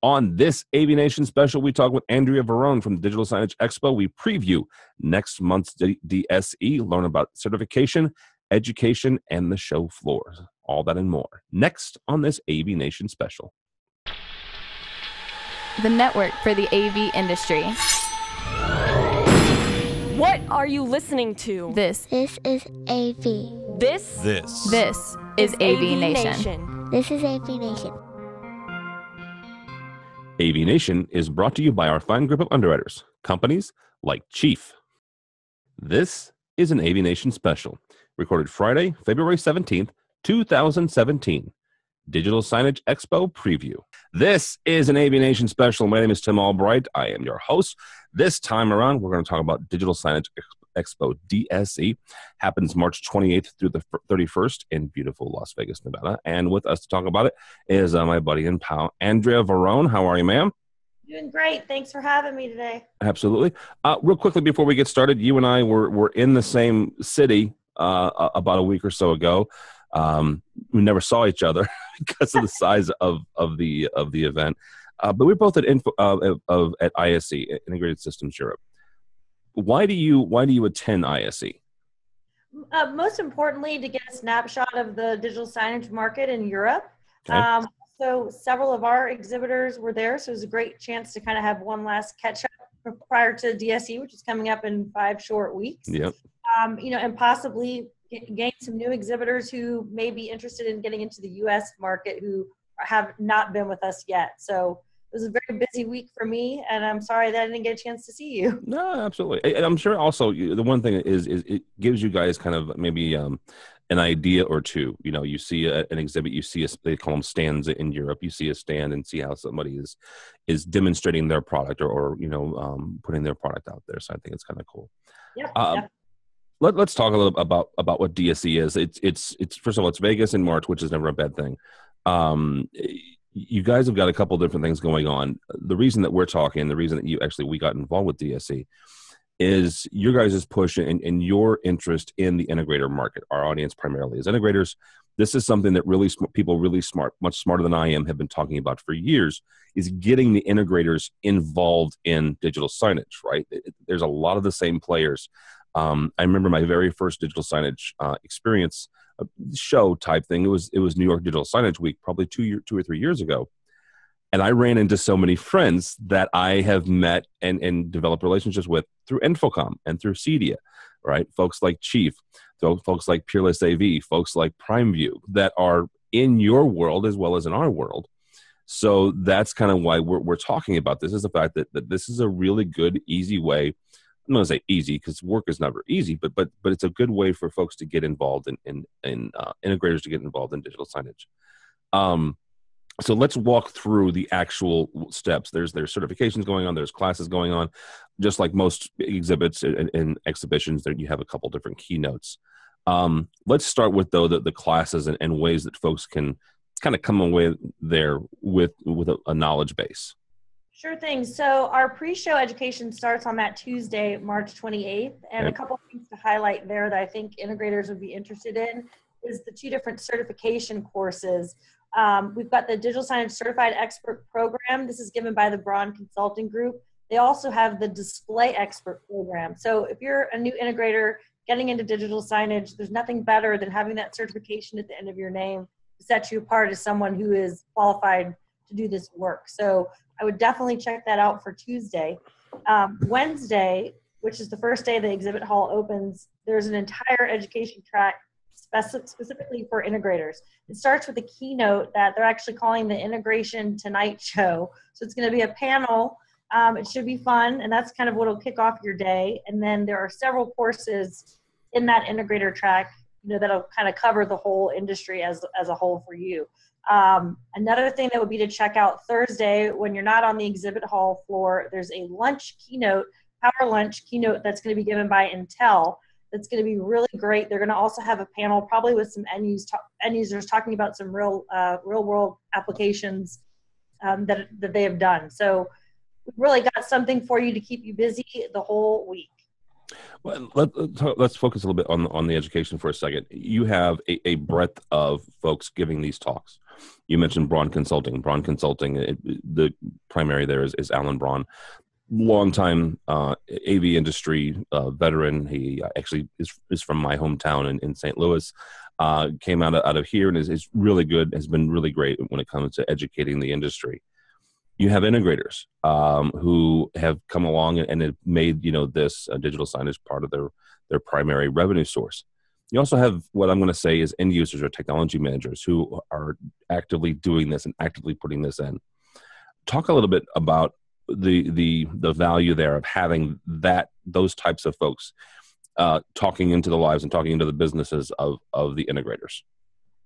On this AVNation special, we talk with Andrea Varrone from the Digital Signage Expo. We preview next month's DSE, learn about certification, education, and the show floors. All that and more. Next on this AVNation special. The network for the AV industry. What are you listening to? This is AV. This is AVNation. This is AVNation. AVNation is brought to you by our fine group of underwriters, companies like Chief. This is an AVNation special, recorded Friday, February 17th, 2017. Digital Signage Expo preview. This is an AVNation special. My name is Tim Albright. I am your host. This time around, we're going to talk about Digital Signage Expo, DSE. Happens March 28th through the 31st in beautiful Las Vegas, Nevada. And with us to talk about it is my buddy and pal, Andrea Varrone. How are you, ma'am? Doing great. Thanks for having me today. Absolutely. Real quickly before we get started, you and I were in the same city about a week or so ago. We never saw each other because of the size of the event, but we're both at ISE, Integrated Systems Europe. Why do you attend ISE? Most importantly, to get a snapshot of the digital signage market in Europe. Okay. So several of our exhibitors were there, so it was a great chance to kind of have one last catch up prior to DSE, which is coming up in 5 short weeks. Yep. And possibly gain some new exhibitors who may be interested in getting into the U.S. market who have not been with us yet. So it was a very busy week for me, and I'm sorry that I didn't get a chance to see you. No, absolutely. And I'm sure also the one thing is it gives you guys kind of maybe an idea or two. You know, you see an exhibit, you see they call them stands in Europe. You see a stand and see how somebody is demonstrating their product or putting their product out there. So I think it's kind of cool. Yeah. Let's talk a little about what DSE is. It's first of all, it's Vegas in March, which is never a bad thing. You guys have got a couple different things going on. The reason that we're talking, the reason that we got involved with DSE is your guys' push and your interest in the integrator market. Our audience primarily is integrators. This is something that people really smart, much smarter than I am, have been talking about for years, is getting the integrators involved in digital signage, right? There's a lot of the same players. I remember my very first digital signage experience, show type thing. It was New York Digital Signage Week, probably 2 or 3 years ago. And I ran into so many friends that I have met and developed relationships with through Infocom and through Cedia, right? Folks like Chief, folks like Peerless AV, folks like PrimeView that are in your world as well as in our world. So that's kind of why we're talking about this, is the fact that this is a really good, easy way. I'm not going to say easy because work is never easy, but it's a good way for folks to get involved in integrators to get involved in digital signage. So let's walk through the actual steps. There's certifications going on. There's classes going on. Just like most exhibits and exhibitions, there you have a couple different keynotes. Let's start with the classes and ways that folks can kind of come away there with a knowledge base. Sure thing. So our pre-show education starts on that Tuesday, March 28th. And a couple things to highlight there that I think integrators would be interested in is the 2 different certification courses. We've got the Digital Signage Certified Expert Program. This is given by the Braun Consulting Group. They also have the Display Expert Program. So if you're a new integrator getting into digital signage, there's nothing better than having that certification at the end of your name to set you apart as someone who is qualified to do this work. So I would definitely check that out for Tuesday. Wednesday, which is the first day the exhibit hall opens, there's an entire education track specifically for integrators. It starts with a keynote that they're actually calling the Integration Tonight Show. So it's going to be a panel. It should be fun, and that's kind of what will kick off your day. And then there are several courses in that integrator track, that'll kind of cover the whole industry as a whole for you. Another thing that would be to check out Thursday when you're not on the exhibit hall floor, there's a lunch keynote, power lunch keynote that's going to be given by Intel. That's going to be really great. They're going to also have a panel probably with some end users talking about some real world applications that they have done. So we've really got something for you to keep you busy the whole week. Well, let's focus a little bit on the education for a second. You have a breadth of folks giving these talks, You mentioned Braun Consulting. Braun Consulting, the primary there is Alan Braun, longtime AV industry veteran. He actually is from my hometown in St. Louis. Came out of here and is really good, has been really great when it comes to educating the industry. You have integrators who have come along and have made this digital signage part of their primary revenue source. You also have what I'm going to say is end users or technology managers who are actively doing this and actively putting this in. Talk a little bit about the value there of having those types of folks talking into the lives and talking into the businesses of the integrators.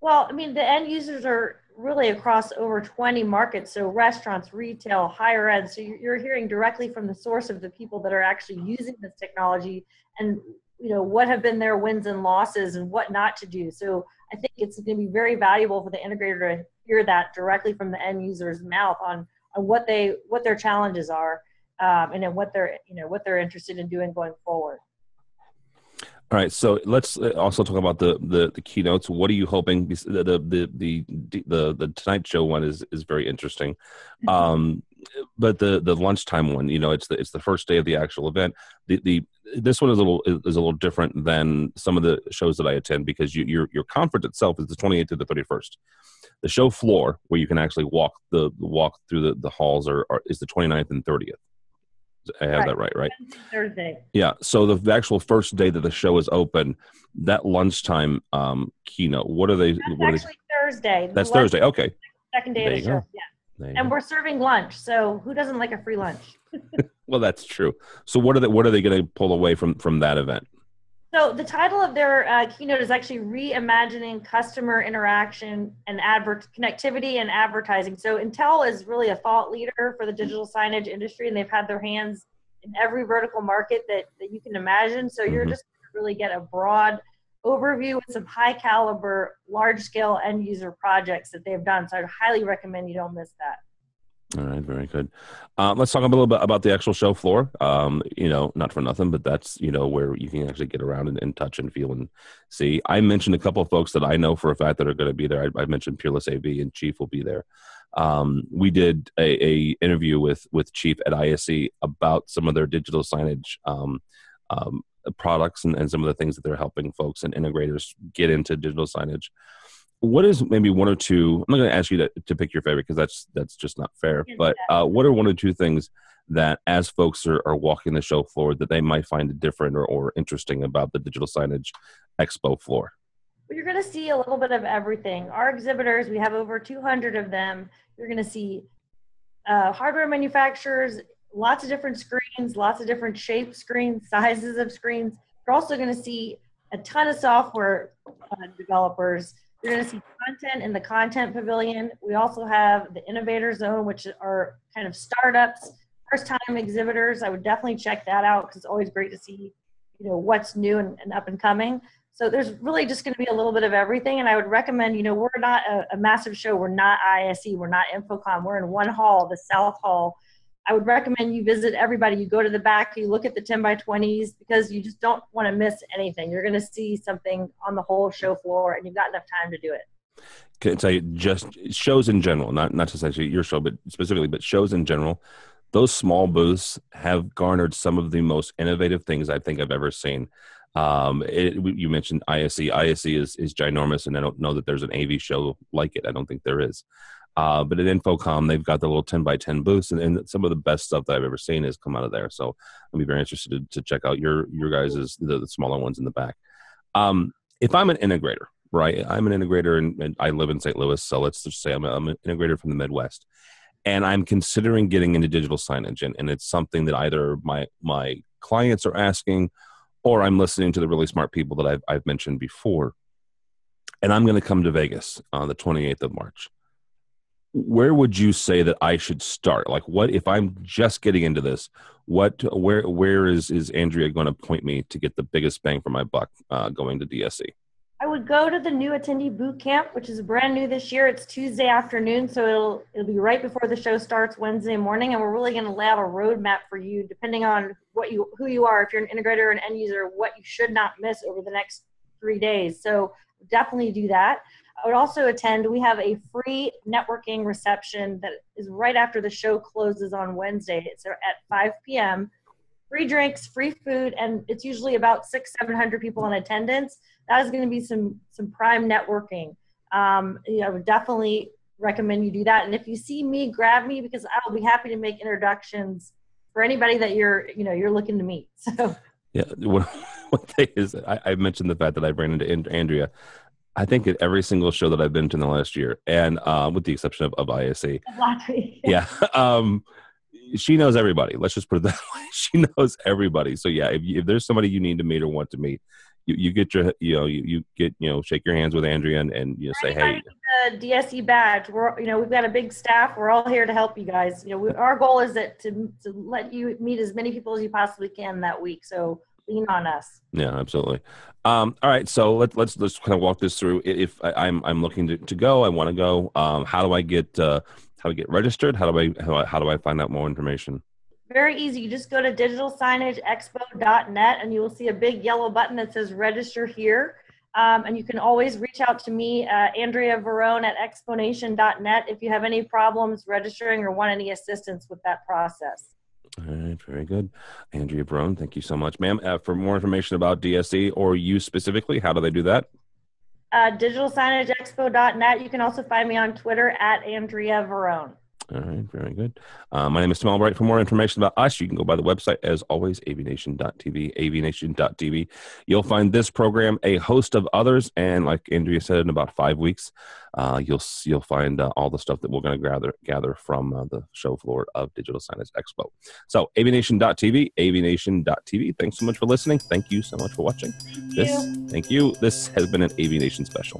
Well, I mean, the end users are really across over 20 markets. So restaurants, retail, higher ed. So you're hearing directly from the source of the people that are actually using this technology and, what have been their wins and losses and what not to do. So I think it's going to be very valuable for the integrator to hear that directly from the end user's mouth on what their challenges are and then what they're interested in doing going forward. All right, so let's also talk about the keynotes. What are you hoping? The Tonight Show one is very interesting, but the lunchtime one, it's the first day of the actual event. This one is a little different than some of the shows that I attend because your conference itself is the 28th to the 31st. The show floor, where you can actually walk through the halls, is the 29th and 30th. I have that right? Thursday. Yeah. So the actual first day that the show is open, that lunchtime keynote, what are they? That's actually Thursday. That's Thursday. Okay. Second day of the show. Yeah. And we're serving lunch. So who doesn't like a free lunch? Well, that's true. So what are they going to pull away from that event? So the title of their keynote is actually reimagining customer interaction and connectivity and advertising. So Intel is really a thought leader for the digital signage industry, and they've had their hands in every vertical market that you can imagine. So you're just going to really get a broad overview with some high caliber, large scale end user projects that they've done. So I highly recommend you don't miss that. All right, very good. Let's talk a little bit about the actual show floor. Not for nothing, but that's, where you can actually get around and touch and feel and see. I mentioned a couple of folks that I know for a fact that are going to be there. I mentioned Peerless AV and Chief will be there. We did a interview with Chief at ISE about some of their digital signage products and some of the things that they're helping folks and integrators get into digital signage. What is maybe one or two? I'm not going to ask you to pick your favorite because that's just not fair. But what are one or two things that, as folks are walking the show floor, that they might find different or interesting about the Digital Signage Expo floor? Well, you're going to see a little bit of everything. Our exhibitors, we have over 200 of them. You're going to see hardware manufacturers, lots of different screens, lots of different shaped screens, sizes of screens. You're also going to see a ton of software developers. You're going to see content in the content pavilion. We also have the innovator zone, which are kind of startups, first-time exhibitors. I would definitely check that out because it's always great to see, what's new and up and coming. So there's really just going to be a little bit of everything. And I would recommend, we're not a massive show. We're not ISE. We're not Infocom. We're in one hall, the South Hall. I would recommend you visit everybody. You go to the back, you look at the 10 by 20s because you just don't want to miss anything. You're going to see something on the whole show floor and you've got enough time to do it. Can I tell you, just shows in general, not just actually your show, but specifically, but shows in general, those small booths have garnered some of the most innovative things I think I've ever seen. You mentioned ISE. ISE is ginormous, and I don't know that there's an AV show like it. I don't think there is. But at Infocom, they've got the little 10 by 10 booths, and some of the best stuff that I've ever seen has come out of there. So I'll be very interested to check out your guys' the smaller ones in the back. If I'm an integrator, right? I'm an integrator, and I live in St. Louis, so let's just say I'm an integrator from the Midwest, and I'm considering getting into digital signage, and it's something that either my clients are asking, or I'm listening to the really smart people that I've mentioned before, and I'm going to come to Vegas on the 28th of March. Where would you say that I should start? Like, what if I'm just getting into this? Where is Andrea going to point me to get the biggest bang for my buck going to DSE? I would go to the new attendee boot camp, which is brand new this year. It's Tuesday afternoon, so it'll be right before the show starts Wednesday morning, and we're really going to lay out a roadmap for you, depending on who you are. If you're an integrator or an end user, what you should not miss over the next 3 days. So definitely do that. I would also attend. We have a free networking reception that is right after the show closes on Wednesday. It's at 5 p.m. Free drinks, free food, and it's usually about 600-700 people in attendance. That is going to be some prime networking. I would definitely recommend you do that. And if you see me, grab me, because I'll be happy to make introductions for anybody that you're looking to meet. So yeah, one thing is, I mentioned the fact that I ran into Andrea. I think at every single show that I've been to in the last year, and with the exception of ISE. Yeah. She knows everybody. Let's just put it that way. She knows everybody. So yeah, if there's somebody you need to meet or want to meet, you get your, shake your hands with Andrea and say, hey. The DSE badge. We've got a big staff. We're all here to help you guys. Our goal is to let you meet as many people as you possibly can that week. So lean on us. Yeah, absolutely. All right, so let's kind of walk this through. If I'm looking to go, I want to go. How do I get registered? How do I find out more information? Very easy. You just go to digitalsignageexpo.net and you will see a big yellow button that says register here. And you can always reach out to me, Andrea Varrone at AVNation.net, if you have any problems registering or want any assistance with that process. All right, very good. Andrea Varrone, thank you so much, ma'am. For more information about DSE or you specifically, how do they do that? Digitalsignageexpo.net. You can also find me on Twitter at Andrea Varrone. All right, very good. My name is Tim Albright. For more information about us, you can go by the website, as always, AVNation.tv, AVNation.tv. You'll find this program, a host of others, and like Andrea said, in about 5 weeks, you'll find all the stuff that we're going to gather from the show floor of Digital Signage Expo. So, AVNation.tv, AVNation.tv. Thanks so much for listening. Thank you so much for watching. Thank you. This has been an AVNation special.